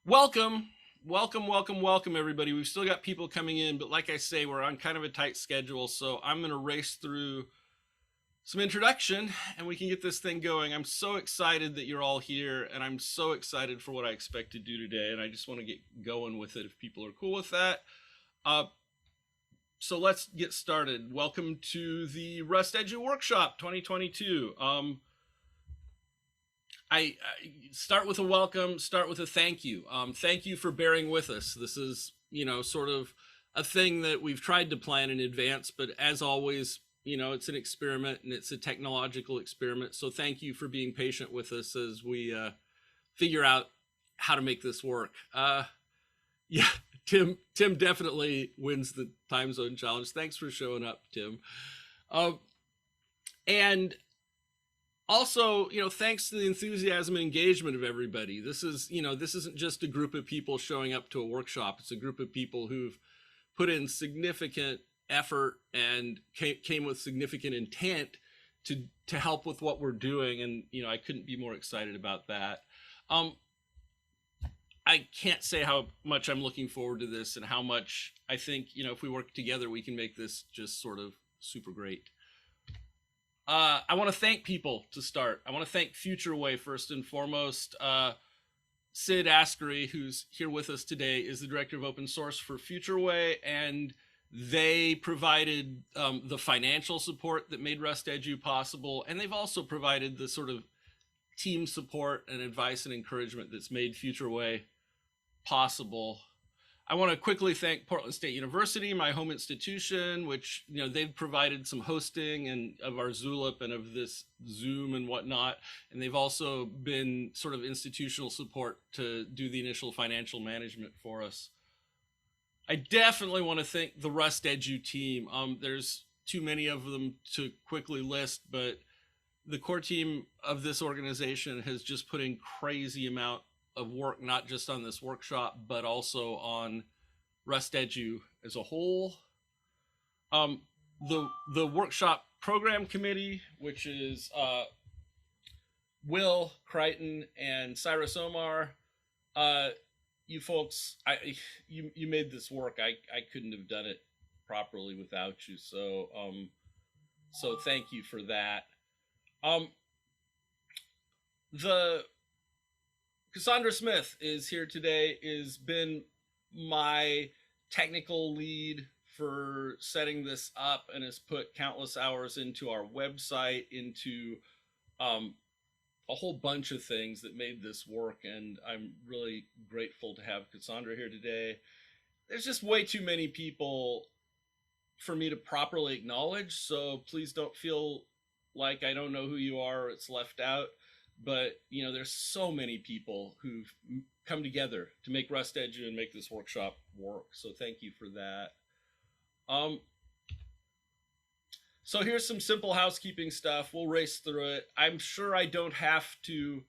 Welcome, welcome, everybody. We've still got people coming in, but like I say, we're on kind of a tight schedule, so I'm going to race through some introduction and we can get this thing going. I'm so excited that you're all here, and I'm so excited for what I expect to do today, and I just want to get going with it if people are cool with that. So let's get started. Welcome to the Rust-Edu Workshop 2022. I start with a welcome, start with a thank you. Thank you for bearing with us. This is, sort of a thing that we've tried to plan in advance, but as always, it's an experiment and it's a technological experiment. So thank you for being patient with us as we figure out how to make this work. Yeah, Tim definitely wins the time zone challenge. Thanks for showing up, Tim. And also, thanks to the enthusiasm and engagement of everybody. This isn't just a group of people showing up to a workshop. It's a group of people who've put in significant effort and came with significant intent to help with what we're doing. And, I couldn't be more excited about that. I can't say how much I'm looking forward to this and how much I think, if we work together, we can make this just sort of super great. I want to thank people to start. I want to thank FutureWay first and foremost. Sid Askery, who's here with us today, is the director of open source for FutureWay, and they provided the financial support that made RustEdu possible, and they've also provided the sort of team support and advice and encouragement that's made FutureWay possible. I want to quickly thank Portland State University, my home institution, which, they've provided some hosting and of our Zulip and of this Zoom and whatnot. And they've also been sort of institutional support to do the initial financial management for us. I definitely want to thank the RustEdu team. There's too many of them to quickly list, but the core team of this organization has just put in crazy amount of work, not just on this workshop, but also on RustEdu as a whole. The workshop program committee, which is Will Crichton and Cyrus Omar, you folks, you made this work. I couldn't have done it properly without you. So thank you for that. The Cassandra Smith is here today, has been my technical lead for setting this up and has put countless hours into our website, into a whole bunch of things that made this work. And I'm really grateful to have Cassandra here today. There's just way too many people for me to properly acknowledge, so please don't feel like I don't know who you are or it's left out. But, there's so many people who've come together to make RustEdu and make this workshop work. So thank you for that. So here's some simple housekeeping stuff. We'll race through it. I'm sure I don't have to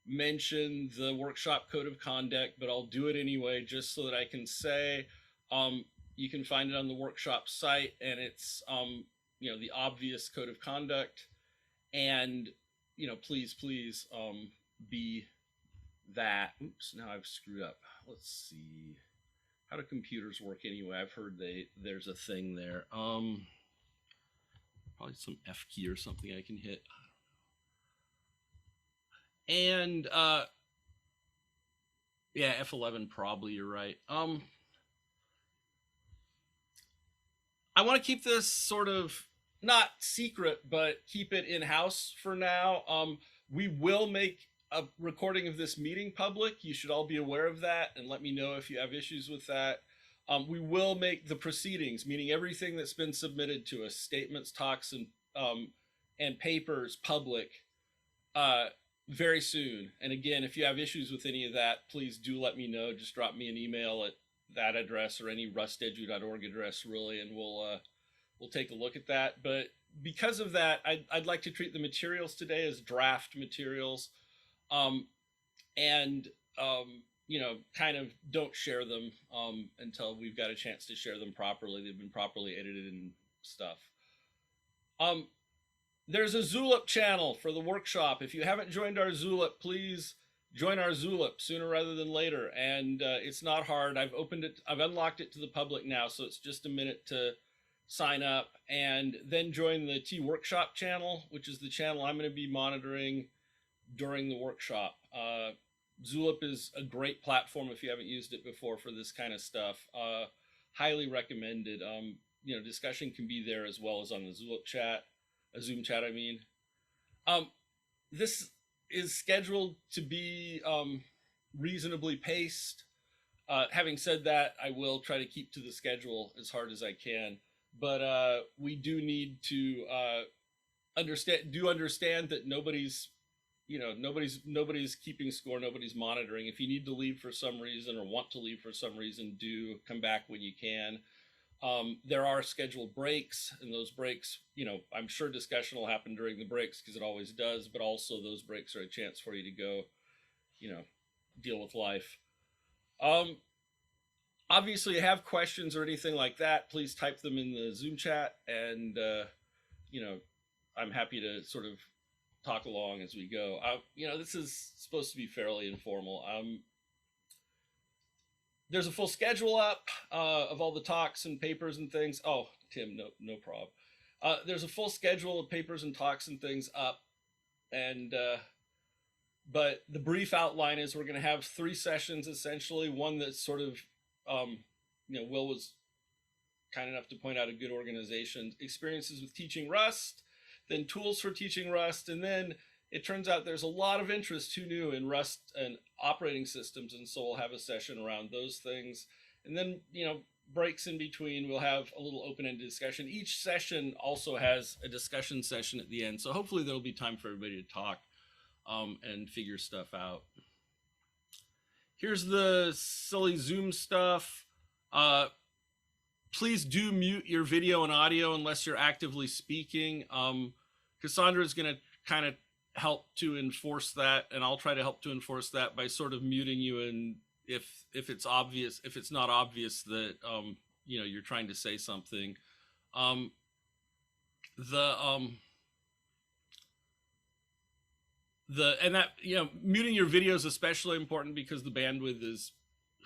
mention the workshop code of conduct, but I'll do it anyway, just so that I can say, you can find it on the workshop site, and it's, the obvious code of conduct. And please be that. Oops, now I've screwed up. Let's see. How do computers work anyway? I've heard there's a thing there. Probably some F key or something I can hit. And yeah, F11 probably, you're right. I want to keep this sort of not secret, but keep it in-house for now. We will make a recording of this meeting public. You should all be aware of that, and let me know if you have issues with that. We will make the proceedings, meaning everything that's been submitted to us, statements, talks, and papers, public very soon. And again, if you have issues with any of that, please do let me know. Just drop me an email at that address or any rustedu.org address, really, and we'll take a look at that. But because of that, I'd like to treat the materials today as draft materials, and kind of don't share them until we've got a chance to share them properly. They've been properly edited and stuff. There's a Zulip channel for the workshop. If you haven't joined our Zulip, please join our Zulip sooner rather than later. And it's not hard. I've unlocked it to the public now, so it's just a minute to sign up, and then join the T Workshop channel, which is the channel I'm going to be monitoring during the workshop. Zulip is a great platform if you haven't used it before for this kind of stuff. Highly recommended. Discussion can be there as well as on the Zulip chat, a Zoom chat, I mean. This is scheduled to be reasonably paced. Having said that, I will try to keep to the schedule as hard as I can. But we do need to understand that nobody's keeping score, nobody's monitoring. If you need to leave for some reason or want to leave for some reason, do come back when you can. There are scheduled breaks, and those breaks, I'm sure discussion will happen during the breaks because it always does, but also those breaks are a chance for you to go, deal with life. Obviously, you have questions or anything like that, please type them in the Zoom chat, and, I'm happy to sort of talk along as we go. This is supposed to be fairly informal. There's a full schedule up of all the talks and papers and things. Oh, Tim, no problem. There's a full schedule of papers and talks and things up, and but the brief outline is we're going to have 3 sessions essentially. One that's sort of Will was kind enough to point out a good organization, experiences with teaching Rust, then tools for teaching Rust, and then it turns out there's a lot of interest, who knew, in Rust and operating systems, and so we'll have a session around those things. And then, breaks in between, we'll have a little open-ended discussion. Each session also has a discussion session at the end, so hopefully there'll be time for everybody to talk and figure stuff out. Here's the silly Zoom stuff. Please do mute your video and audio unless you're actively speaking. Cassandra is going to kind of help to enforce that, and I'll try to help to enforce that by sort of muting you, and if it's obvious, if it's not obvious that you're trying to say something. Muting your video is especially important because the bandwidth is,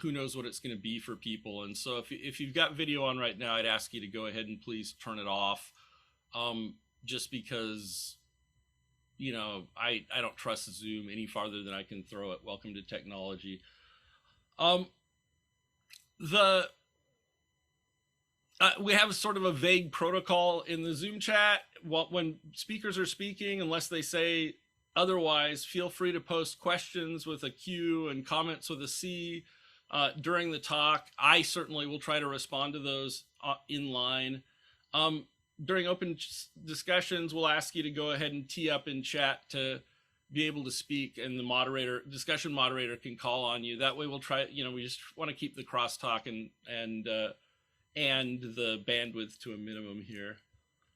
who knows what it's going to be for people. And so if you've got video on right now, I'd ask you to go ahead and please turn it off, just because I don't trust Zoom any farther than I can throw it. Welcome to technology. We have sort of a vague protocol in the Zoom chat. When speakers are speaking, unless they say otherwise, feel free to post questions with a Q and comments with a C during the talk. I certainly will try to respond to those in line. During open discussions, we'll ask you to go ahead and tee up in chat to be able to speak, and the discussion moderator can call on you. That way we'll try, we just want to keep the crosstalk and the bandwidth to a minimum here.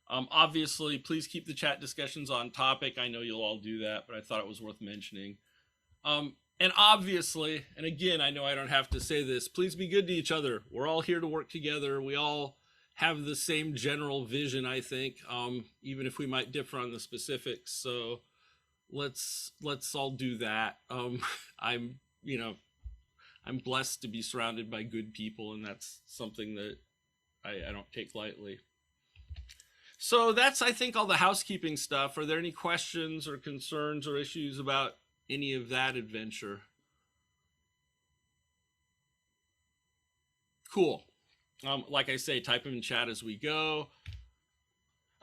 Obviously, please keep the chat discussions on topic. I know you'll all do that, but I thought it was worth mentioning. And obviously, and again, I know I don't have to say this, please be good to each other. We're all here to work together. We all have the same general vision, I think, even if we might differ on the specifics. So let's all do that. I'm blessed to be surrounded by good people, and that's something that I don't take lightly. So that's, I think, all the housekeeping stuff. Are there any questions or concerns or issues about any of that adventure? Cool. Like I say, type them in chat as we go.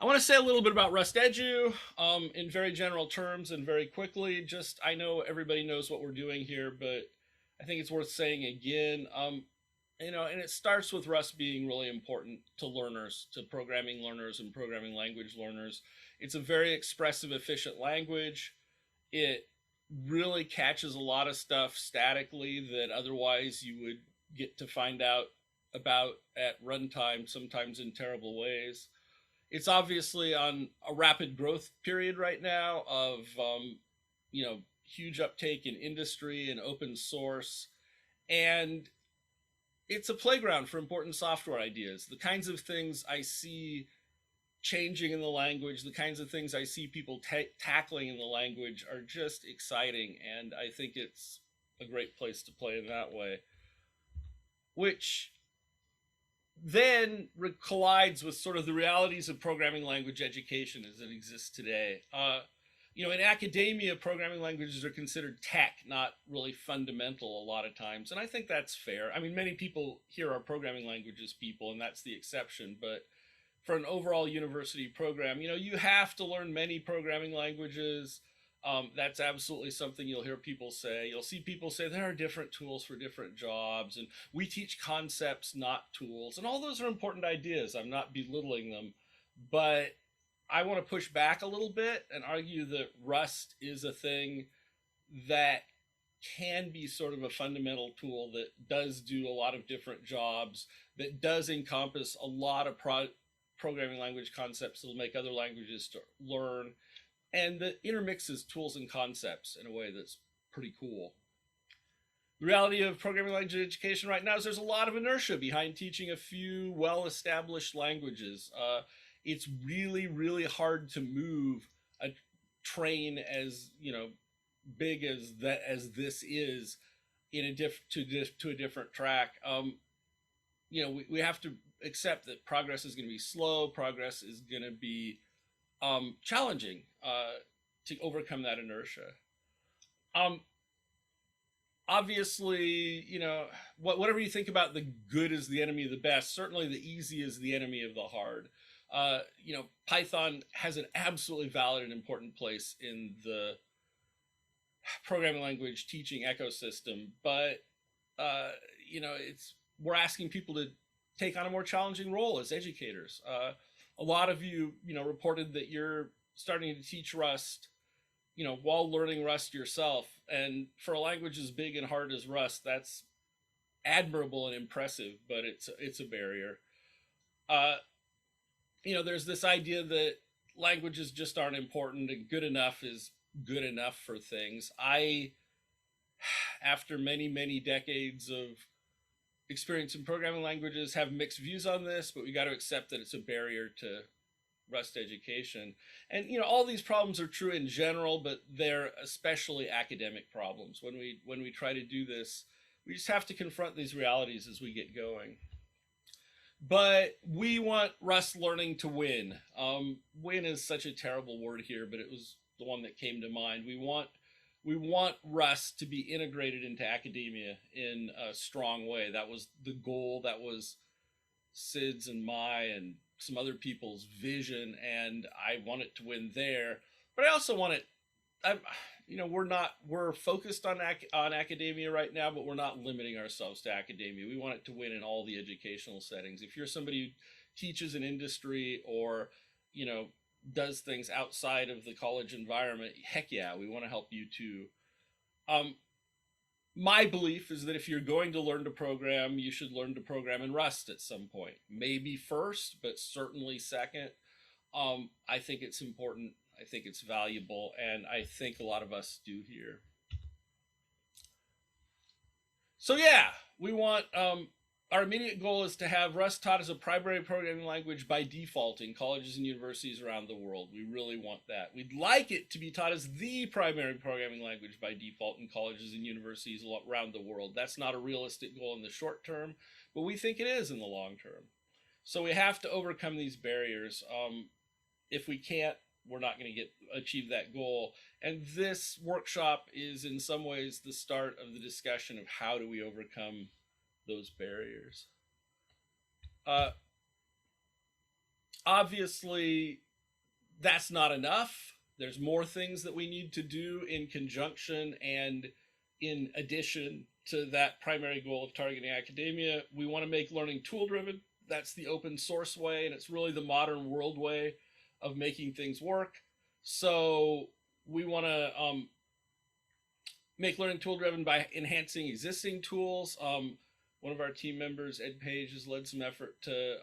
I want to say a little bit about RustEdu in very general terms and very quickly. I know everybody knows what we're doing here, but I think it's worth saying again. And it starts with Rust being really important to learners, to programming learners and programming language learners. It's a very expressive, efficient language. It really catches a lot of stuff statically that otherwise you would get to find out about at runtime, sometimes in terrible ways. It's obviously on a rapid growth period right now of, huge uptake in industry and open source. And it's a playground for important software ideas. The kinds of things I see changing in the language, the kinds of things I see people tackling in the language are just exciting, and I think it's a great place to play in that way, which then collides with sort of the realities of programming language education as it exists today. In academia, programming languages are considered tech, not really fundamental a lot of times, and I think that's fair. I mean, many people here are programming languages people, and that's the exception, but for an overall university program, you have to learn many programming languages. That's absolutely something you'll hear people say. You'll see people say there are different tools for different jobs, and we teach concepts, not tools. And all those are important ideas. I'm not belittling them, but I want to push back a little bit and argue that Rust is a thing that can be sort of a fundamental tool that does do a lot of different jobs, that does encompass a lot of programming language concepts that will make other languages to learn, and that intermixes tools and concepts in a way that's pretty cool. The reality of programming language education right now is there's a lot of inertia behind teaching a few well-established languages. It's really, really hard to move a train as big as this is in to a different track. We have to accept that progress is going to be slow. Progress is going to be challenging to overcome that inertia. Obviously, whatever you think about the good is the enemy of the best, certainly the easy is the enemy of the hard. Python has an absolutely valid and important place in the programming language teaching ecosystem, but we're asking people to take on a more challenging role as educators. A lot of you, reported that you're starting to teach Rust, while learning Rust yourself. And for a language as big and hard as Rust, that's admirable and impressive, but it's a barrier. There's this idea that languages just aren't important and good enough is good enough for things. After many, many decades of experience in programming languages, have mixed views on this, but we got to accept that it's a barrier to Rust education. And all these problems are true in general, but they're especially academic problems. When we try to do this, we just have to confront these realities as we get going. But we want Rust learning to win. Win is such a terrible word here, but it was the one that came to mind. We want Rust to be integrated into academia in a strong way. That was the goal. That was Sid's and my and some other people's vision, and I want it to win there. But I also want it. We're focused on academia right now, but we're not limiting ourselves to academia. We want it to win in all the educational settings. If you're somebody who teaches an industry or does things outside of the college environment, heck yeah, we want to help you too. My belief is that if you're going to learn to program, you should learn to program in Rust at some point. Maybe first, but certainly second. I think it's important. I think it's valuable, and I think a lot of us do here. So yeah, we want our immediate goal is to have Rust taught as a primary programming language by default in colleges and universities around the world. We really want that. We'd like it to be taught as the primary programming language by default in colleges and universities around the world. That's not a realistic goal in the short term, but we think it is in the long term. So we have to overcome these barriers. If we can't, we're not going to achieve that goal. And this workshop is in some ways the start of the discussion of how do we overcome those barriers. Obviously, that's not enough. There's more things that we need to do in conjunction and in addition to that primary goal of targeting academia. We want to make learning tool-driven. That's the open source way, and it's really the modern world way of making things work. So we want to make learning tool-driven by enhancing existing tools. One of our team members, Ed Page, has led some effort to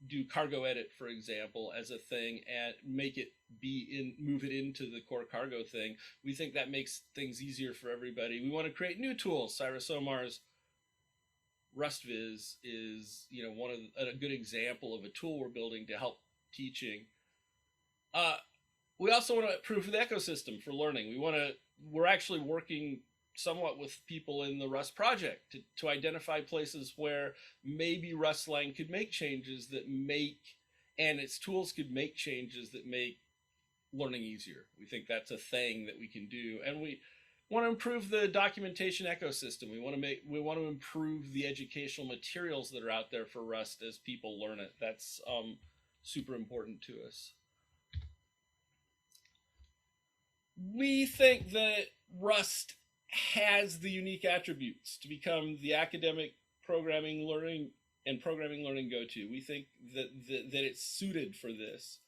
do cargo edit, for example, as a thing and move it into the core cargo thing. We think that makes things easier for everybody. We want to create new tools. Cyrus Omar's RustViz is a good example of a tool we're building to help teaching. We also want to improve the ecosystem for learning. We're actually working somewhat with people in the Rust project to identify places where maybe Rustlang could make changes and its tools could make changes that make learning easier. We think that's a thing that we can do, and we want to improve the documentation ecosystem. We want to improve the educational materials that are out there for Rust as people learn it. That's super important to us. We think that Rust has the unique attributes to become the academic programming learning go-to. We think that it's suited for this.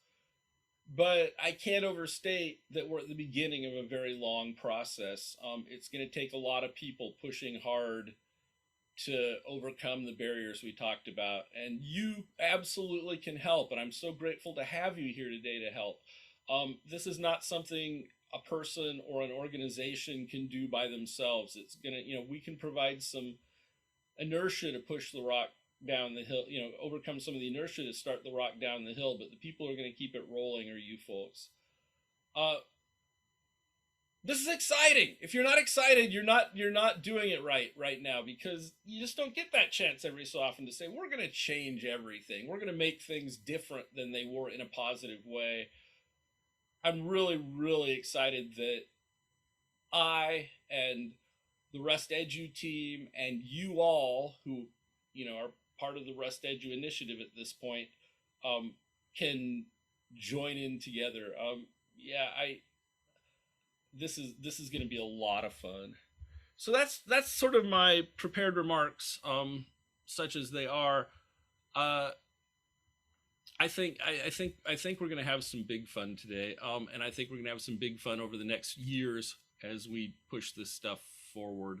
But I can't overstate that we're at the beginning of a very long process. It's going to take a lot of people pushing hard to overcome the barriers we talked about. And you absolutely can help. And I'm so grateful to have you here today to help. This is not something a person or an organization can do by themselves. It's going to, we can provide some inertia to push the rock down the hill, overcome some of the inertia to start the rock down the hill, but the people who are going to keep it rolling are you folks. This is exciting. If you're not excited, you're not doing it right now, because you just don't get that chance every so often to say, we're going to change everything. We're going to make things different than they were in a positive way. I'm really, really excited that I and the RustEdu team and you all who, are part of the RustEdu initiative at this point, can join in together. This is going to be a lot of fun. So that's sort of my prepared remarks, such as they are. I think we're going to have some big fun today, and I think we're going to have some big fun over the next years as we push this stuff forward.